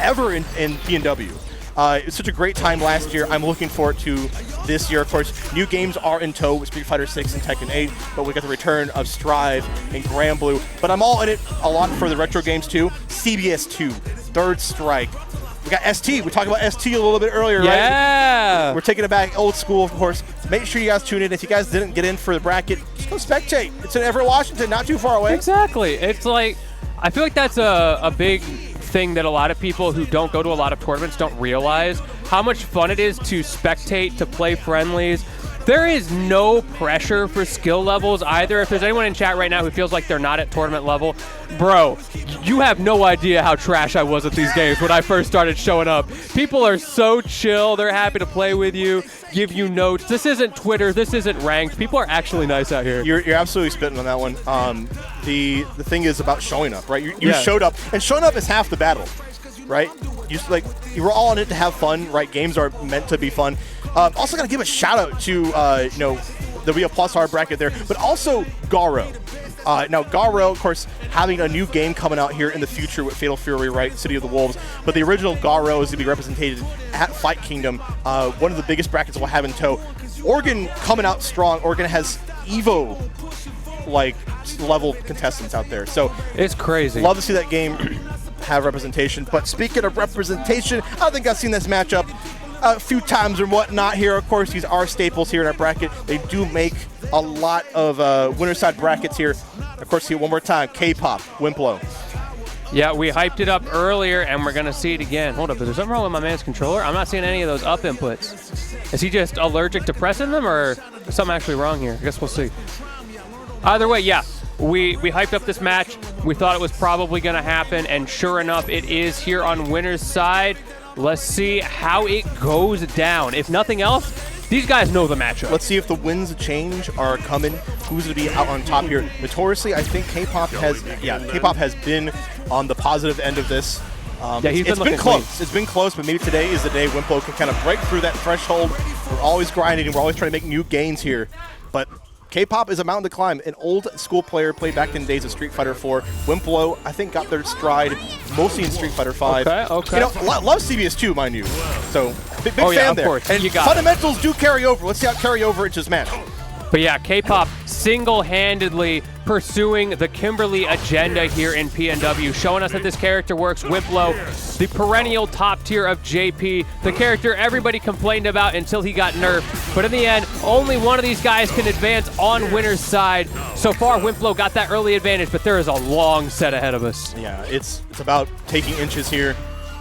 ever in PNW. It was such a great time last year. I'm looking forward to this year. Of course, new games are in tow with Street Fighter 6 and Tekken 8, but we got the return of Strive and Grand Blue. But I'm all in it a lot for the retro games too. CBS 2, Third Strike. We got ST. We talked about ST a little bit earlier, right? Yeah. We're taking it back old school, of course. Make sure you guys tune in. If you guys didn't get in for the bracket, just go spectate. It's in Everett, Washington, not too far away. Exactly. It's like, I feel like that's a big thing that a lot of people who don't go to a lot of tournaments don't realize, how much fun it is to spectate, to play friendlies. There is no pressure for skill levels either. If there's anyone in chat right now who feels like they're not at tournament level, bro, you have no idea how trash I was at these games when I first started showing up. People are so chill. They're happy to play with you, give you notes. This isn't Twitter. This isn't ranked. People are actually nice out here. You're absolutely spitting on that one. The thing is about showing up, right? You showed up, and showing up is half the battle, right? You were all in it to have fun, right? Games are meant to be fun. Also, got to give a shout out to the Real Plus R bracket there, but also Garo. Now, Garo, of course, having a new game coming out here in the future with Fatal Fury, right? City of the Wolves. But the original Garo is going to be represented at Fight Kingdom, one of the biggest brackets we'll have in tow. Oregon coming out strong. Oregon has Evo level contestants out there. So it's crazy. Love to see that game have representation. But speaking of representation, I think I've seen this matchup a few times or whatnot here. Of course, these are staples here in our bracket. They do make a lot of winner side brackets here. Of course, see it one more time. Kpop, Wimplo. Yeah, we hyped it up earlier, and we're going to see it again. Hold up, is there something wrong with my man's controller? I'm not seeing any of those up inputs. Is he just allergic to pressing them, or is something actually wrong here? I guess we'll see. Either way, yeah, we hyped up this match. We thought it was probably going to happen, and sure enough, it is here on winner's side. Let's see how it goes down. If nothing else, these guys know the matchup. Let's see if the winds of change are coming. Who's going to be out on top here? Notoriously, I think Kpop has been on the positive end of this. Yeah, it's been close. It's been close, but maybe today is the day Wimplo can kind of break through that threshold. We're always grinding, and we're always trying to make new gains here. But Kpop is a mountain to climb. An old school player, played back in the days of Street Fighter 4. Wimplo, I think, got their stride mostly in Street Fighter 5. Okay. You know, love CBS 2, mind you. So, big fan there. Course. And fundamentals do carry over. Let's see how it carry over into this match. But yeah, Kpop single-handedly pursuing the Kimberly agenda here in PNW, showing us that this character works. Wimplo, the perennial top tier of JP, the character everybody complained about until he got nerfed. But in the end, only one of these guys can advance on winner's side. So far, Wimplo got that early advantage, but there is a long set ahead of us. Yeah, it's about taking inches here.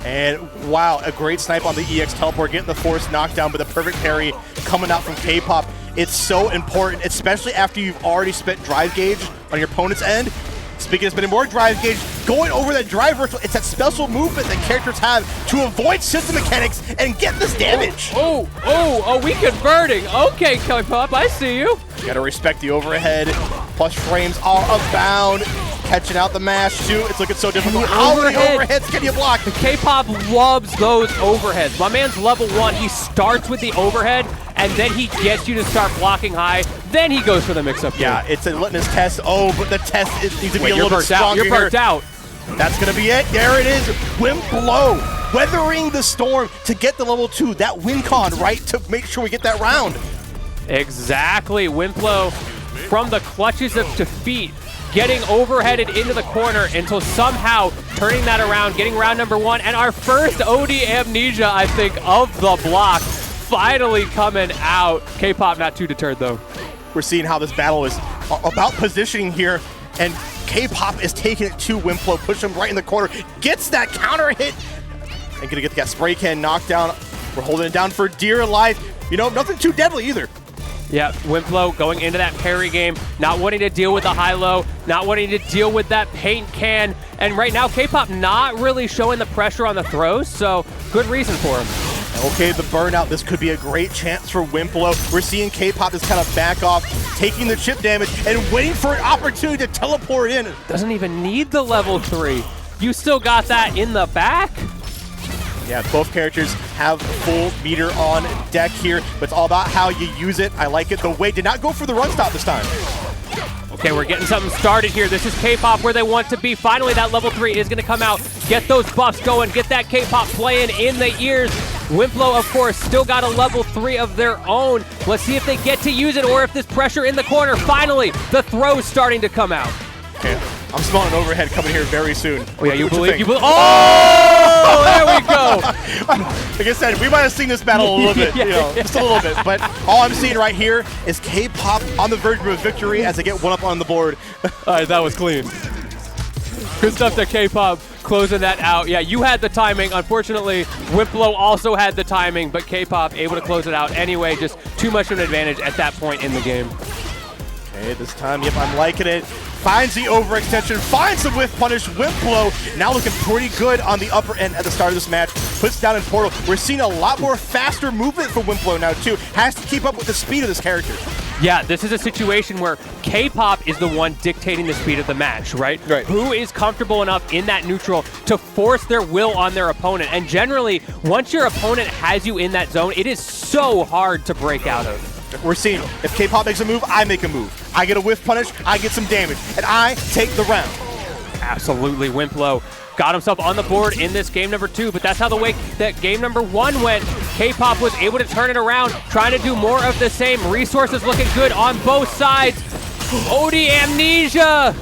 And wow, a great snipe on the EX teleport, getting the force knockdown, but the perfect parry coming out from Kpop. It's so important, especially after you've already spent drive gauge on your opponent's end. Speaking of spending more drive gauge, going over that drive reversal, it's that special movement that characters have to avoid system mechanics and get this damage. Oh, we converting. Okay, Kpop, I see you. You gotta respect the overhead. Plus frames are abound. Catching out the mash too. It's looking so difficult. How many overheads can you block? Kpop loves those overheads. My man's level 1. He starts with the overhead, and then he gets you to start blocking high. Then he goes for the mix-up. Yeah, it's a litmus test. Oh, but the test needs to be a little bit stronger. You're burnt out. That's going to be it. There it is. Wimplo weathering the storm to get the level 2. That win con, right, to make sure we get that round. Exactly. Wimplo from the clutches of defeat, getting overheaded into the corner until somehow turning that around, getting round number 1, and our first OD amnesia, I think, of the block finally coming out. Kpop not too deterred, though. We're seeing how this battle is about positioning here, and Kpop is taking it to Wimplo, push him right in the corner, gets that counter hit, and gonna get that spray can knockdown. We're holding it down for dear life. You know, nothing too deadly either. Yeah, Wimplo going into that parry game, not wanting to deal with the high-low, not wanting to deal with that paint can, and right now Kpop not really showing the pressure on the throws, so good reason for him. Okay, the burnout, this could be a great chance for Wimplo. We're seeing Kpop just kind of back off, taking the chip damage, and waiting for an opportunity to teleport in. Doesn't even need the level 3. You still got that in the back? Yeah, both characters have full meter on deck here, but it's all about how you use it. I like it. The Wade did not go for the run stop this time. Okay, we're getting something started here. This is Kpop where they want to be. Finally, that level 3 is going to come out. Get those buffs going. Get that Kpop playing in the ears. Wimplo, of course, still got a level 3 of their own. Let's see if they get to use it or if this pressure in the corner. Finally, the throw's starting to come out. Okay. I'm smelling an overhead coming here very soon. Oh, yeah, you believe? Oh, there we go. Like I said, we might have seen this battle a little bit, just a little bit. But all I'm seeing right here is Kpop on the verge of a victory as they get one up on the board. All right, that was clean. Good stuff to Kpop closing that out. Yeah, you had the timing. Unfortunately, Wimplo also had the timing, but Kpop able to close it out anyway. Just too much of an advantage at that point in the game. Okay, this time, yep, I'm liking it. Finds the overextension, finds the whiff punish. Wimplo now looking pretty good on the upper end at the start of this match. Puts down in portal. We're seeing a lot more faster movement for Wimplo now too. Has to keep up with the speed of this character. Yeah, this is a situation where Kpop is the one dictating the speed of the match, right? Right. Who is comfortable enough in that neutral to force their will on their opponent? And generally, once your opponent has you in that zone, it is so hard to break out of. We're seeing if Kpop makes a move, I make a move. I get a whiff punish, I get some damage, and I take the round. Absolutely, Wimplo got himself on the board in this game number 2, but that's how the way that game number 1 went. Kpop was able to turn it around, trying to do more of the same. Resources looking good on both sides. OD Amnesia!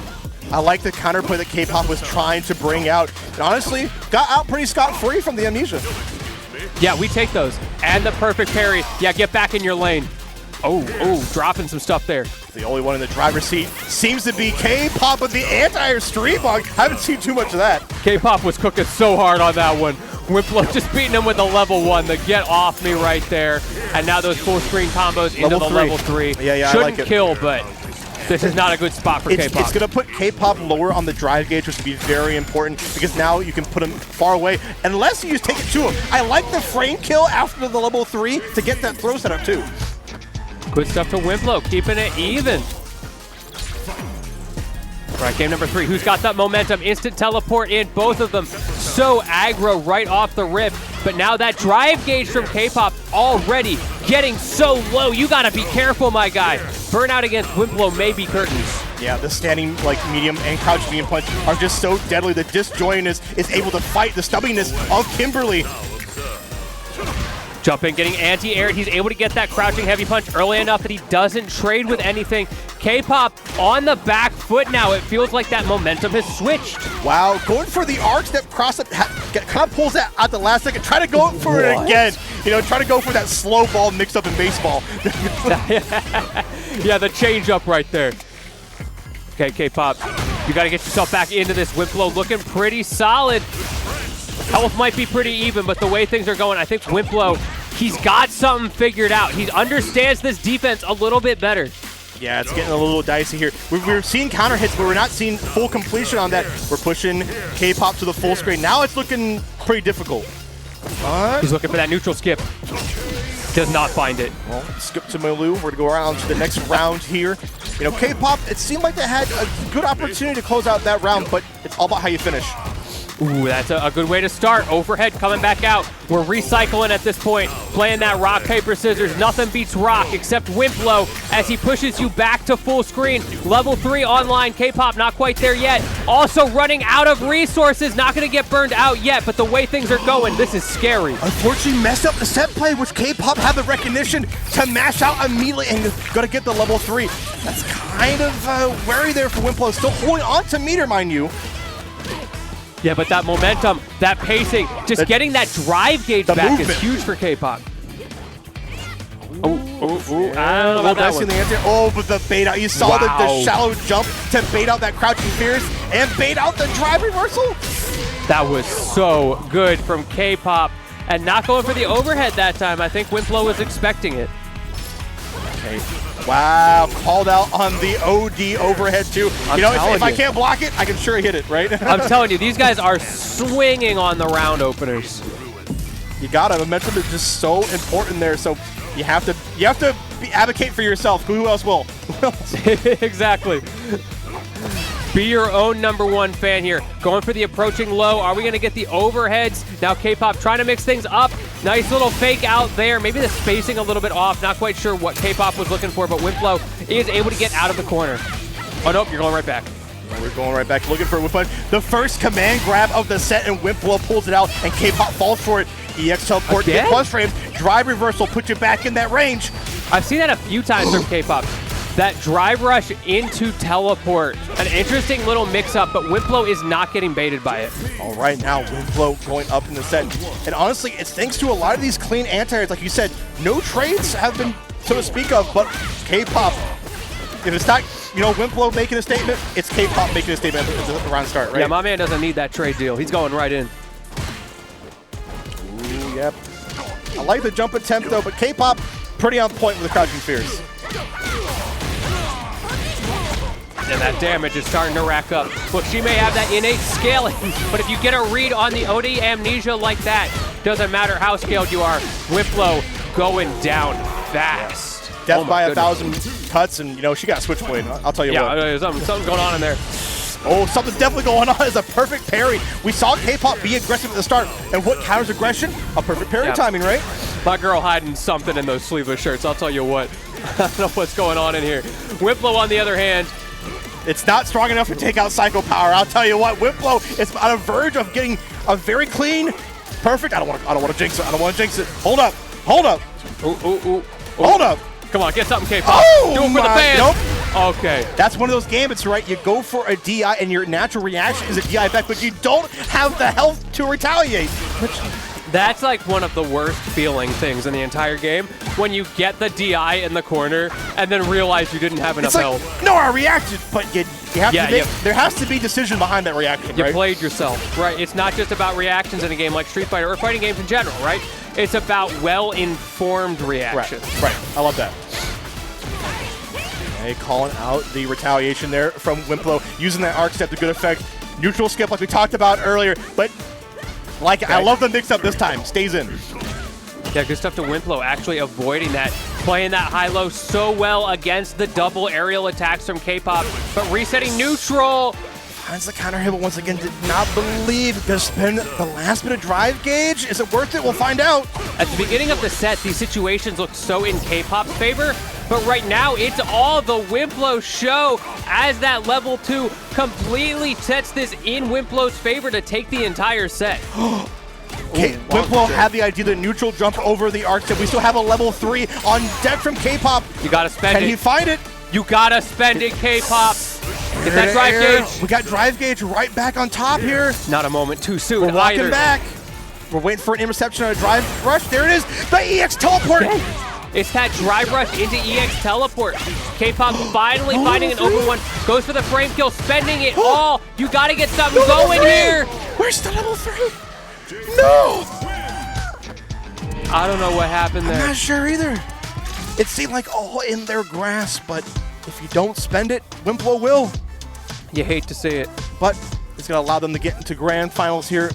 I like the counterplay that Kpop was trying to bring out. And honestly, got out pretty scot-free from the Amnesia. Yeah, we take those. And the perfect parry. Yeah, get back in your lane. Oh, dropping some stuff there. The only one in the driver's seat seems to be Kpop with the anti-air street bug. Haven't seen too much of that. Kpop was cooking so hard on that one. Wimplo just beating him with a level 1, the get off me right there. And now those full screen combos into the level 3. Yeah, Shouldn't I like it. Kill, but this is not a good spot for Kpop. It's going to put Kpop lower on the drive gauge, which would be very important because now you can put him far away unless you just take it to him. I like the frame kill after the level 3 to get that throw set up too. Good stuff to Wimplo, keeping it even. All right, game number 3. Who's got that momentum? Instant teleport in, both of them. So aggro right off the rip. But now that drive gauge from Kpop already getting so low. You got to be careful, my guy. Burnout against Wimplo may be curtains. Yeah, the standing medium and crouch medium punch are just so deadly. The disjointness is able to fight the stubbiness of Kimberly. Jumping, getting anti-air. He's able to get that crouching heavy punch early enough that he doesn't trade with anything. Kpop on the back foot now. It feels like that momentum has switched. Wow, going for the arc step cross up, kind of pulls that at the last second. Try to go for it again. Try to go for that slow ball mixed up in baseball. Yeah, the change up right there. Okay, Kpop, you got to get yourself back into this. Wimplo looking pretty solid. Health might be pretty even, but the way things are going, I think Wimplo, he's got something figured out. He understands this defense a little bit better. Yeah, it's getting a little dicey here. We're seeing counter hits, but we're not seeing full completion on that. We're pushing Kpop to the full screen. Now it's looking pretty difficult. He's looking for that neutral skip. Does not find it. Well, skip to Malu. We're going to go around to the next round here. Kpop, it seemed like they had a good opportunity to close out that round, but it's all about how you finish. Ooh, that's a good way to start. Overhead coming back out. We're recycling at this point. Playing that rock, paper, scissors. Nothing beats rock except Wimplo as he pushes you back to full screen. Level 3 online. Kpop not quite there yet. Also running out of resources. Not going to get burned out yet, but the way things are going, this is scary. Unfortunately messed up the set play, which Kpop had the recognition to mash out immediately and got to get the level 3. That's kind of wary there for Wimplo. Still holding on to meter, mind you. Yeah, but that momentum, that pacing, just getting that drive gauge back movement is huge for Kpop. I don't know about that one. But the bait out. You saw the shallow jump to bait out that crouching fierce and bait out the drive reversal. That was so good from Kpop. And not going for the overhead that time. I think Wimplo was expecting it. Okay. Wow, called out on the OD overhead too. If I can't block it, I can sure hit it, right? I'm telling you, these guys are swinging on the round openers. You got it. Momentum is just so important there. So you have to advocate for yourself. Who else will? Exactly. Be your own #1 fan here. Going for the approaching low. Are we going to get the overheads? Now Kpop trying to mix things up. Nice little fake out there. Maybe the spacing a little bit off. Not quite sure what Kpop was looking for, but Wimplo is able to get out of the corner. Oh, nope, you're going right back. We're going right back looking for a Wimp. The first command grab of the set, and Wimplo pulls it out, and Kpop falls for it. EX teleport, get plus frames, drive reversal, put you back in that range. I've seen that a few times from Kpop. That drive rush into teleport. An interesting little mix-up, but Wimplo is not getting baited by it. All right, now Wimplo going up in the set. And honestly, it's thanks to a lot of these clean anti-airs. Like you said, no trades have been so to speak of, but Kpop, if it's not, Wimplo making a statement, it's Kpop making a statement at the round start, right? Yeah, my man doesn't need that trade deal. He's going right in. Ooh, yep. I like the jump attempt, though, but Kpop pretty on point with the crouching fears. And that damage is starting to rack up. Look, she may have that innate scaling, but if you get a read on the OD amnesia like that, doesn't matter how scaled you are, Wimplo going down fast. Death by 1,000 cuts, and she got a switchblade. I'll tell you what. Yeah, something's going on in there. Oh, something's definitely going on. It's a perfect parry. We saw Kpop be aggressive at the start, and what counters aggression? A perfect parry timing, right? My girl hiding something in those sleeveless shirts. I'll tell you what. I don't know what's going on in here. Wimplo, on the other hand, it's not strong enough to take out Psycho Power. I'll tell you what, Wimplo is on a verge of getting a very clean, perfect. I don't want to jinx it. I don't want to jinx it. Hold up. Ooh. Hold up. Come on, get something, Kpop. Oh, do it for the fans. Nope. Okay. That's one of those gambits, right? You go for a DI, and your natural reaction is a DI back, but you don't have the health to retaliate. That's like one of the worst feeling things in the entire game, when you get the DI in the corner and then realize you didn't have enough health. No, I reacted, but you have to make, there has to be decision behind that reaction, You played yourself, right? It's not just about reactions in a game like Street Fighter or fighting games in general, right? It's about well-informed reactions. Right. I love that. Okay, calling out the retaliation there from Wimplo, using that arc step to good effect. Neutral skip like we talked about earlier, but I love the mix-up this time. Stays in. Yeah, good stuff to Wimplo, actually avoiding that, playing that high-low so well against the double aerial attacks from Kpop, but resetting neutral. Finds the counter hit, but once again did not believe. Gonna spend the last bit of drive gauge. Is it worth it? We'll find out. At the beginning of the set, these situations looked so in Kpop's favor, but right now it's all the Wimplo show as that level 2 completely sets this in Wimplo's favor to take the entire set. Okay, Wimplo had the idea to neutral jump over the arc step. We still have a level 3 on deck from Kpop. You gotta spend it. Can he find it? You gotta spend it, Kpop. Get that drive gauge. We got drive gauge right back on top here. Not a moment too soon. We're walking back. We're waiting for an interception on a drive rush. There it is. The EX teleport. It's that drive rush into EX teleport. Kpop finally finding an open one. Goes for the frame kill, spending it all. You gotta get something going here. Where's the level 3? No. I don't know what happened there. I'm not sure either. It seemed like all in their grasp, but if you don't spend it, Wimplo will. You hate to see it. But it's going to allow them to get into grand finals here